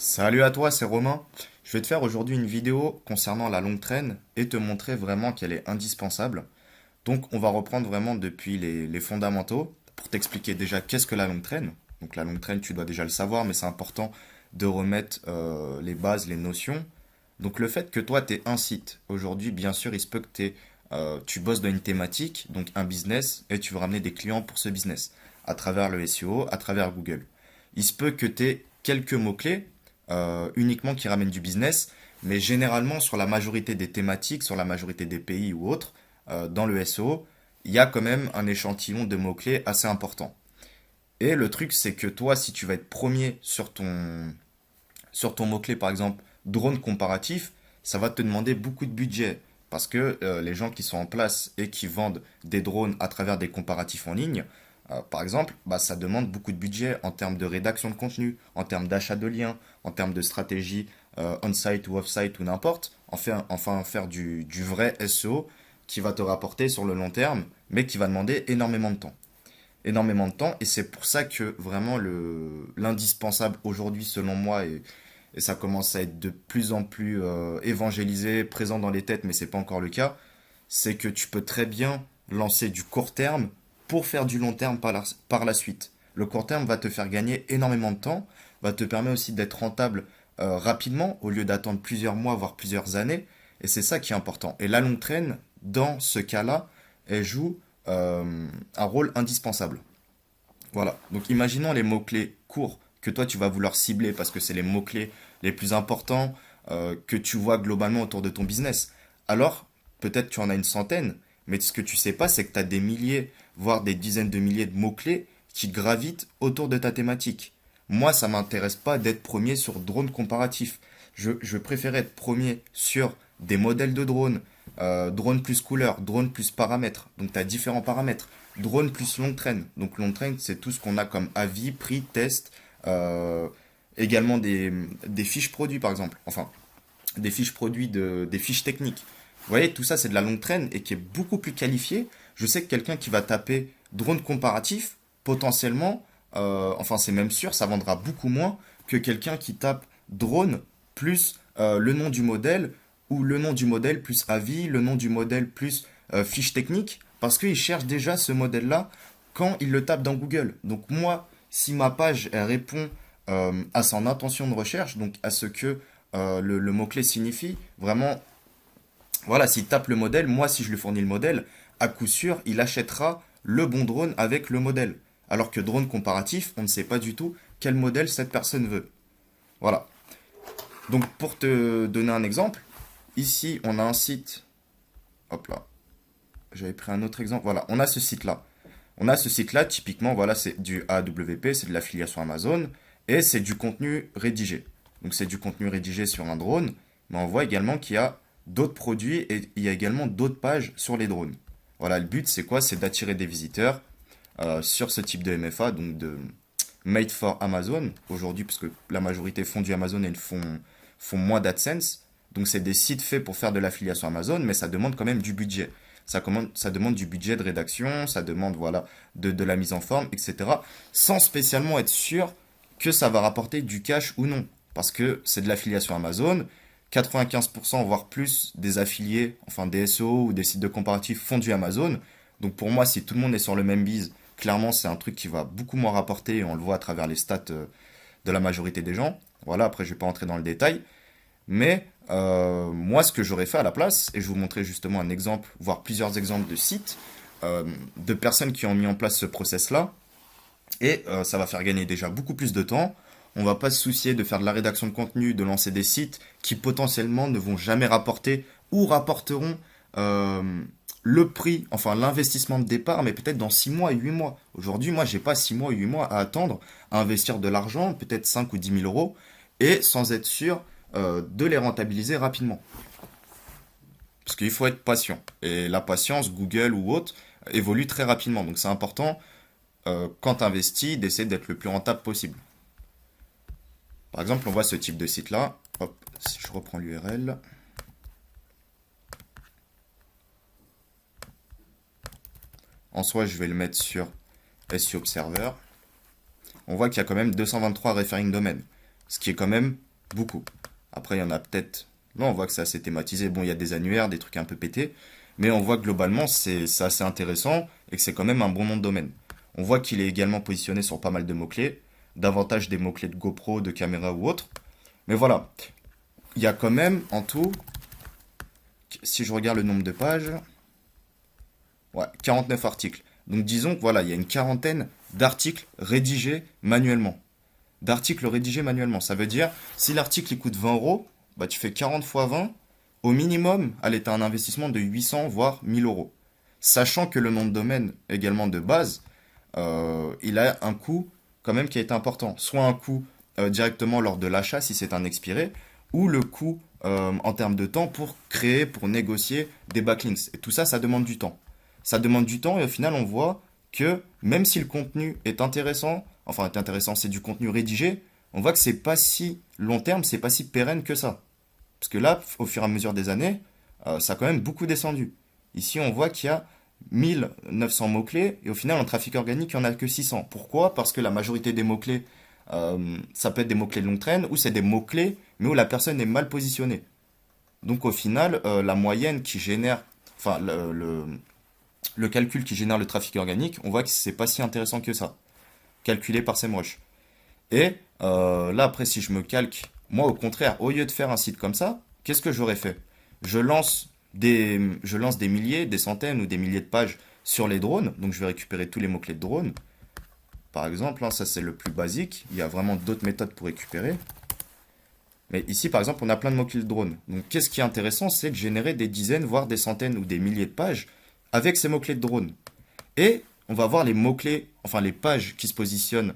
Salut à toi, c'est Romain. Je vais te faire aujourd'hui une vidéo concernant la longue traîne et te montrer vraiment qu'elle est indispensable. Donc on va reprendre vraiment depuis les fondamentaux pour t'expliquer déjà qu'est-ce que la longue traîne. Donc la longue traîne, tu dois déjà le savoir, mais c'est important de remettre les bases, les notions. Donc le fait que toi, tu aies un site, aujourd'hui, bien sûr, il se peut que tu bosses dans une thématique, donc un business, et tu veux ramener des clients pour ce business, à travers le SEO, à travers Google. Il se peut que tu aies quelques mots-clés uniquement qui ramènent du business, mais généralement sur la majorité des thématiques, sur la majorité des pays ou autres, dans le SEO, il y a quand même un échantillon de mots-clés assez important. Et le truc, c'est que toi, si tu vas être premier sur ton mot-clé, par exemple, drone comparatif, ça va te demander beaucoup de budget. Parce que les gens qui sont en place et qui vendent des drones à travers des comparatifs en ligne, par exemple, bah, ça demande beaucoup de budget en termes de rédaction de contenu, en termes d'achat de liens, en termes de stratégie on-site ou off-site ou n'importe. Enfin, faire du vrai SEO qui va te rapporter sur le long terme, mais qui va demander énormément de temps. Énormément de temps, et c'est pour ça que vraiment l'indispensable aujourd'hui, selon moi, et ça commence à être de plus en plus évangélisé, présent dans les têtes, mais c'est pas encore le cas, c'est que tu peux très bien lancer du court terme pour faire du long terme par la suite. Le court terme va te faire gagner énormément de temps, va te permettre aussi d'être rentable rapidement au lieu d'attendre plusieurs mois, voire plusieurs années, et c'est ça qui est important. Et la longue traîne, dans ce cas-là, elle joue un rôle indispensable. Voilà. Donc imaginons les mots-clés courts que toi tu vas vouloir cibler parce que c'est les mots-clés les plus importants que tu vois globalement autour de ton business. Alors, peut-être tu en as une centaine, mais ce que tu sais pas, c'est que tu as des milliers, voire des dizaines de milliers de mots-clés qui gravitent autour de ta thématique. Moi, ça m'intéresse pas d'être premier sur drone comparatif. Je préfère être premier sur des modèles de drones, drone plus couleur, drone plus paramètres. Donc tu as différents paramètres. Drone plus longue traîne. Donc longue traîne, c'est tout ce qu'on a comme avis, prix, test, euh, également des fiches produits par exemple. Enfin, des fiches produits, des fiches techniques. Vous voyez, tout ça c'est de la longue traîne et qui est beaucoup plus qualifié. Je sais que quelqu'un qui va taper drone comparatif, potentiellement, enfin c'est même sûr, ça vendra beaucoup moins que quelqu'un qui tape drone plus le nom du modèle ou le nom du modèle plus avis, le nom du modèle plus fiche technique, parce qu'il cherche déjà ce modèle-là quand il le tape dans Google. Donc moi, si ma page elle répond à son intention de recherche, donc à ce que le mot-clé signifie, vraiment, voilà, s'il tape le modèle, moi si je lui fournis le modèle, à coup sûr, il achètera le bon drone avec le modèle. Alors que drone comparatif, on ne sait pas du tout quel modèle cette personne veut. Voilà. Donc pour te donner un exemple, ici on a un site, hop là, j'avais pris un autre exemple, voilà, on a ce site-là. On a ce site-là, typiquement, voilà, c'est du AWP, c'est de l'affiliation Amazon, et c'est du contenu rédigé. Donc c'est du contenu rédigé sur un drone, mais on voit également qu'il y a d'autres produits et il y a également d'autres pages sur les drones. Voilà, le but c'est quoi? C'est d'attirer des visiteurs sur ce type de MFA, donc de Made for Amazon, aujourd'hui, parce que la majorité font du Amazon et font moins d'AdSense. Donc c'est des sites faits pour faire de l'affiliation Amazon, mais ça demande quand même du budget. Ça demande du budget de rédaction, ça demande voilà, de la mise en forme, etc. Sans spécialement être sûr que ça va rapporter du cash ou non. Parce que c'est de l'affiliation Amazon, 95% voire plus des affiliés, enfin des SEO ou des sites de comparatifs font du Amazon. Donc pour moi, si tout le monde est sur le même bise, clairement c'est un truc qui va beaucoup moins rapporter et on le voit à travers les stats de la majorité des gens. Voilà, après je vais pas entrer dans le détail. Mais moi, ce que j'aurais fait à la place, et je vous montrer justement un exemple, voire plusieurs exemples de sites, de personnes qui ont mis en place ce process-là, et ça va faire gagner déjà beaucoup plus de temps. On va pas se soucier de faire de la rédaction de contenu, de lancer des sites qui potentiellement ne vont jamais rapporter ou rapporteront le prix, enfin l'investissement de départ, mais peut-être dans 6 mois et 8 mois. Aujourd'hui, moi, j'ai pas 6 mois et 8 mois à attendre, à investir de l'argent, peut-être 5 ou 10 000 euros, et sans être sûr de les rentabiliser rapidement. Parce qu'il faut être patient. Et la patience, Google ou autre, évolue très rapidement. Donc c'est important, quand tu investis, d'essayer d'être le plus rentable possible. Par exemple, on voit ce type de site-là. Hop, si je reprends l'URL. En soi, je vais le mettre sur SEO Observer. On voit qu'il y a quand même 223 referring domaines. Ce qui est quand même Beaucoup. Après, il y en a peut-être. Là, on voit que c'est assez thématisé. Bon, il y a des annuaires, des trucs un peu pétés. Mais on voit que globalement, c'est assez intéressant et que c'est quand même un bon nom de domaine. On voit qu'il est également positionné sur pas mal de mots-clés, davantage des mots-clés de GoPro, de caméra ou autre. Mais voilà, il y a quand même en tout, si je regarde le nombre de pages, ouais, 49 articles. Donc disons que voilà, il y a une quarantaine d'articles rédigés manuellement. D'articles rédigés manuellement. Ça veut dire, si l'article il coûte 20 euros, bah tu fais 40 fois 20, au minimum, allez, t'as un investissement de 800 voire 1000 euros. Sachant que le nom de domaine également de base, il a un coût quand même qui est important. Soit un coût directement lors de l'achat si c'est un expiré, ou le coût en termes de temps pour créer, pour négocier des backlinks. Et tout ça, ça demande du temps. Ça demande du temps et au final, on voit que même si le contenu est intéressant, enfin est intéressant, c'est du contenu rédigé, on voit que c'est pas si long terme, c'est pas si pérenne que ça. Parce que là, au fur et à mesure des années, ça a quand même beaucoup descendu. Ici, on voit qu'il y a 1900 mots-clés et au final, en trafic organique, il n'y en a que 600. Pourquoi? Parce que la majorité des mots-clés, ça peut être des mots-clés de longue traîne ou c'est des mots-clés, mais où la personne est mal positionnée. Donc au final, la moyenne qui génère, enfin le calcul qui génère le trafic organique, on voit que c'est pas si intéressant que ça, calculé par SEMrush. Et là, après, si je me calque, moi, au contraire, au lieu de faire un site comme ça, qu'est-ce que j'aurais fait? Je lance des milliers, des centaines ou des milliers de pages sur les drones. Donc, je vais récupérer tous les mots-clés de drones. Par exemple, hein, ça, c'est le plus basique. Il y a vraiment d'autres méthodes pour récupérer. Mais ici, par exemple, on a plein de mots-clés de drones. Donc, qu'est-ce qui est intéressant, c'est de générer des dizaines, voire des centaines ou des milliers de pages avec ces mots-clés de drone. Et on va voir les mots-clés, enfin les pages qui se positionnent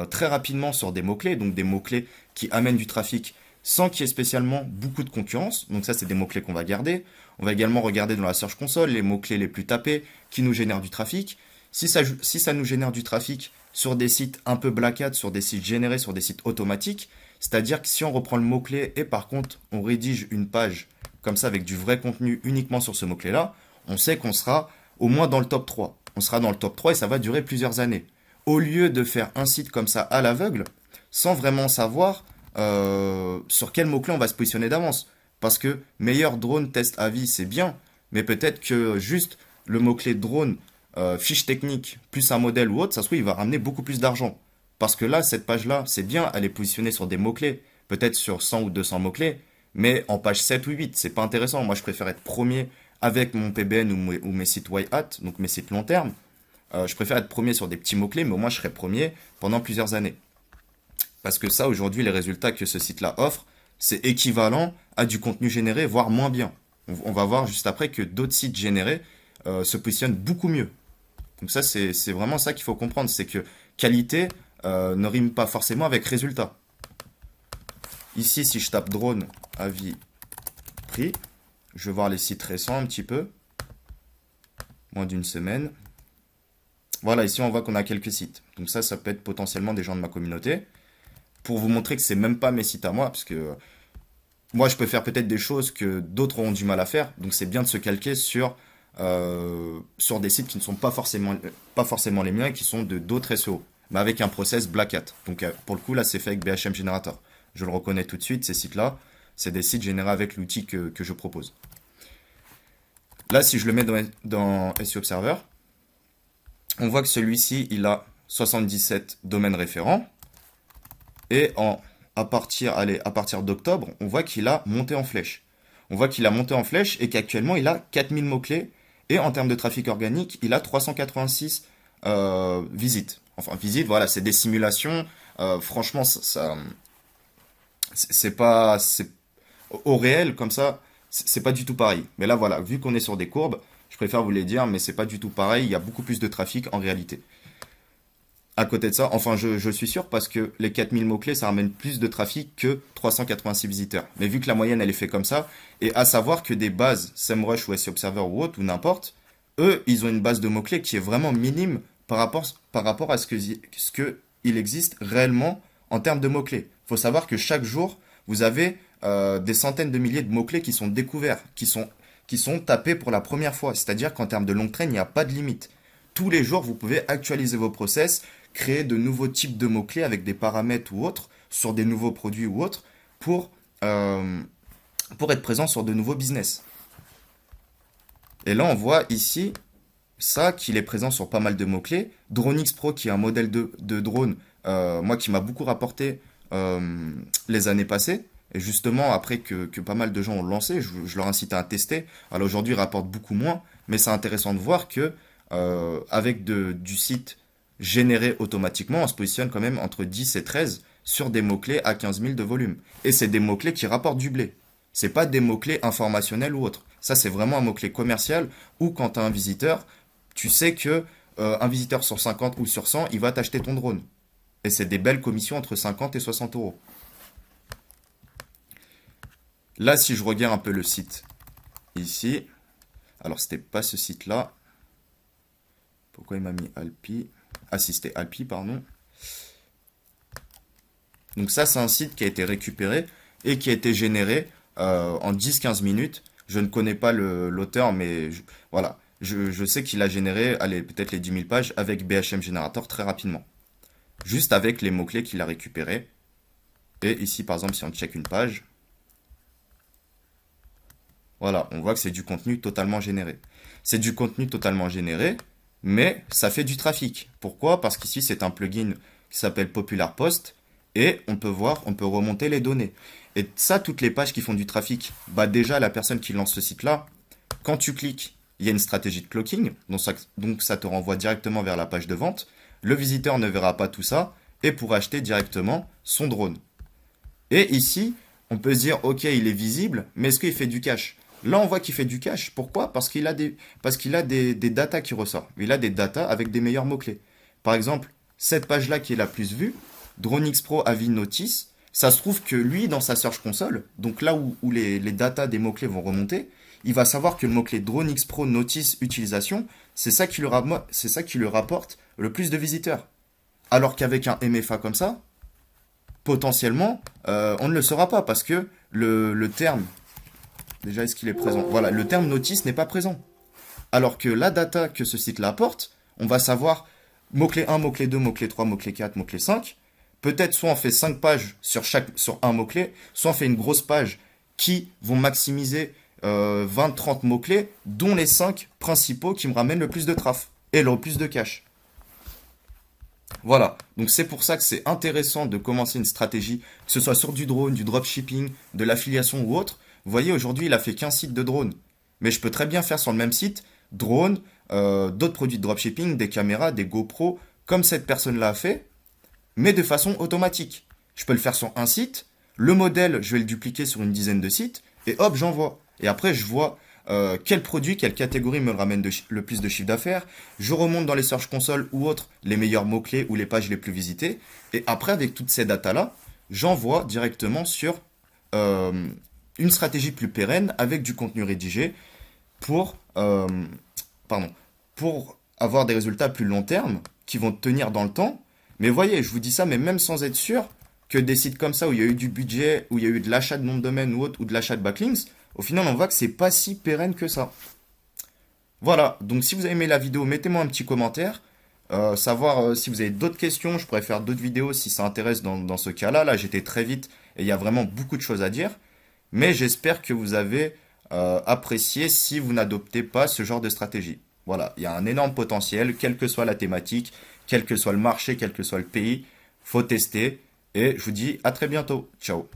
très rapidement sur des mots-clés, donc des mots-clés qui amènent du trafic sans qu'il y ait spécialement beaucoup de concurrence. Donc ça, c'est des mots-clés qu'on va garder. On va également regarder dans la Search Console les mots-clés les plus tapés qui nous génèrent du trafic. Si ça nous génère du trafic sur des sites un peu black hat, sur des sites générés, sur des sites automatiques, c'est-à-dire que si on reprend le mot-clé et par contre on rédige une page comme ça avec du vrai contenu uniquement sur ce mot-clé-là, on sait qu'on sera au moins dans le top 3. On sera dans le top 3 et ça va durer plusieurs années. Au lieu de faire un site comme ça à l'aveugle, sans vraiment savoir sur quel mot-clé on va se positionner d'avance. Parce que meilleur drone test à vie, c'est bien, mais peut-être que juste le mot-clé drone, fiche technique, plus un modèle ou autre, ça se trouve, il va ramener beaucoup plus d'argent. Parce que là, cette page-là, c'est bien, elle est positionnée sur des mots-clés, peut-être sur 100 ou 200 mots-clés, mais en page 7 ou 8, c'est pas intéressant. Moi, je préfère être premier avec mon PBN ou mes sites white hat, donc mes sites long terme. Je préfère être premier sur des petits mots-clés, mais au moins je serai premier pendant plusieurs années. Parce que ça, aujourd'hui, les résultats que ce site-là offre, c'est équivalent à du contenu généré, voire moins bien. On va voir juste après que d'autres sites générés se positionnent beaucoup mieux. Donc ça, c'est vraiment ça qu'il faut comprendre, c'est que qualité ne rime pas forcément avec résultat. Ici, si je tape drone, avis, prix, je vais voir les sites récents un petit peu, moins d'une semaine. Voilà, ici on voit qu'on a quelques sites. Donc ça peut être potentiellement des gens de ma communauté. Pour vous montrer que c'est même pas mes sites à moi, parce que moi je peux faire peut-être des choses que d'autres auront du mal à faire. Donc c'est bien de se calquer sur des sites qui ne sont pas forcément les miens, qui sont de d'autres SEO, mais avec un process Black Hat. Donc pour le coup là c'est fait avec BHM Generator. Je le reconnais tout de suite, ces sites-là, c'est des sites générés avec l'outil que je propose. Là si je le mets dans SEO Observer, on voit que celui-ci, il a 77 domaines référents. Et à partir d'octobre, on voit qu'il a monté en flèche. On voit qu'il a monté en flèche et qu'actuellement, il a 4000 mots-clés. Et en termes de trafic organique, il a 386 visites. Enfin, visites, voilà, c'est des simulations. Franchement, c'est pas... Au réel, comme ça, c'est pas du tout pareil. Mais là, voilà, vu qu'on est sur des courbes, je préfère vous les dire, mais c'est pas du tout pareil. Il y a beaucoup plus de trafic en réalité. À côté de ça, enfin, je suis sûr parce que les 4000 mots-clés, ça ramène plus de trafic que 386 visiteurs. Mais vu que la moyenne, elle est faite comme ça, et à savoir que des bases, SEMrush ou SEO Observer ou autre, ou n'importe, eux, ils ont une base de mots-clés qui est vraiment minime par rapport à ce que il existe réellement en termes de mots-clés. Il faut savoir que chaque jour, vous avez des centaines de milliers de mots-clés qui sont découverts, qui sont tapés pour la première fois. C'est-à-dire qu'en termes de longue traîne, il n'y a pas de limite. Tous les jours, vous pouvez actualiser vos process, créer de nouveaux types de mots-clés avec des paramètres ou autres, sur des nouveaux produits ou autres, pour, euh, pour être présent sur de nouveaux business. Et là, on voit ici ça qu'il est présent sur pas mal de mots-clés. DroneX Pro, qui est un modèle de drone, moi qui m'a beaucoup rapporté les années passées. Et justement, après que pas mal de gens ont lancé, je leur incite à tester. Alors aujourd'hui, il rapporte beaucoup moins, mais c'est intéressant de voir que avec du site généré automatiquement, on se positionne quand même entre 10 et 13 sur des mots-clés à 15 000 de volume. Et c'est des mots-clés qui rapportent du blé. C'est pas des mots-clés informationnels ou autres. Ça, c'est vraiment un mot-clé commercial où quand tu as un visiteur, tu sais que un visiteur sur 50 ou sur 100, il va t'acheter ton drone. Et c'est des belles commissions entre 50 et 60 euros. Là, si je regarde un peu le site ici, alors c'était pas ce site-là. Pourquoi il m'a mis Alpi? Ah si, c'était Alpi, pardon. Donc ça, c'est un site qui a été récupéré et qui a été généré en 10-15 minutes. Je ne connais pas l'auteur, mais voilà. Je sais qu'il a généré, allez, peut-être les 10 000 pages avec BHM Generator très rapidement. Juste avec les mots-clés qu'il a récupérés. Et ici, par exemple, si on check une page, voilà, on voit que c'est du contenu totalement généré. C'est du contenu totalement généré, mais ça fait du trafic. Pourquoi? Parce qu'ici, c'est un plugin qui s'appelle Popular Post, et on peut voir, on peut remonter les données. Et ça, toutes les pages qui font du trafic, bah déjà, la personne qui lance ce site-là, quand tu cliques, il y a une stratégie de clocking, donc ça te renvoie directement vers la page de vente. Le visiteur ne verra pas tout ça, et pourra acheter directement son drone. Et ici, on peut se dire, ok, il est visible, mais est-ce qu'il fait du cash? Là, on voit qu'il fait du cash. Pourquoi? Parce qu'il a des datas qui ressortent. Il a des datas avec des meilleurs mots-clés. Par exemple, cette page-là qui est la plus vue, DroneX Pro Avis Notice, ça se trouve que lui, dans sa Search Console, donc là où les datas des mots-clés vont remonter, il va savoir que le mot-clé DroneX Pro Notice Utilisation, c'est ça qui lui rapporte le plus de visiteurs. Alors qu'avec un MFA comme ça, potentiellement, on ne le saura pas parce que le terme, déjà est-ce qu'il est présent? Voilà, le terme notice n'est pas présent. Alors que la data que ce site-là apporte, on va savoir mot-clé 1, mot-clé 2, mot-clé 3, mot-clé 4, mot-clé 5. Peut-être soit on fait 5 pages sur un mot-clé, soit on fait une grosse page qui vont maximiser 20-30 mots-clés, dont les 5 principaux qui me ramènent le plus de traf et le plus de cash. Voilà, donc c'est pour ça que c'est intéressant de commencer une stratégie, que ce soit sur du drone, du dropshipping, de l'affiliation ou autre. Vous voyez, aujourd'hui, il a fait qu'un site de drone. Mais je peux très bien faire sur le même site, drone, d'autres produits de dropshipping, des caméras, des GoPro, comme cette personne-là a fait, mais de façon automatique. Je peux le faire sur un site, le modèle, je vais le dupliquer sur une dizaine de sites, et hop, j'envoie. Et après, je vois quel produit, quelle catégorie me ramène le plus de chiffre d'affaires. Je remonte dans les Search Console ou autres les meilleurs mots-clés ou les pages les plus visitées. Et après, avec toutes ces datas-là, j'envoie directement sur une stratégie plus pérenne avec du contenu rédigé pour, pour avoir des résultats plus long terme qui vont tenir dans le temps. Mais voyez, je vous dis ça, mais même sans être sûr que des sites comme ça où il y a eu du budget, où il y a eu de l'achat de nom de domaine ou autre, ou de l'achat de backlinks, au final, on voit que c'est pas si pérenne que ça. Voilà, donc si vous avez aimé la vidéo, mettez-moi un petit commentaire. Savoir si vous avez d'autres questions, je pourrais faire d'autres vidéos si ça intéresse dans ce cas-là. Là, j'étais très vite et il y a vraiment beaucoup de choses à dire. Mais j'espère que vous avez apprécié si vous n'adoptez pas ce genre de stratégie. Voilà, il y a un énorme potentiel, quelle que soit la thématique, quel que soit le marché, quel que soit le pays. Faut tester. Et je vous dis à très bientôt. Ciao.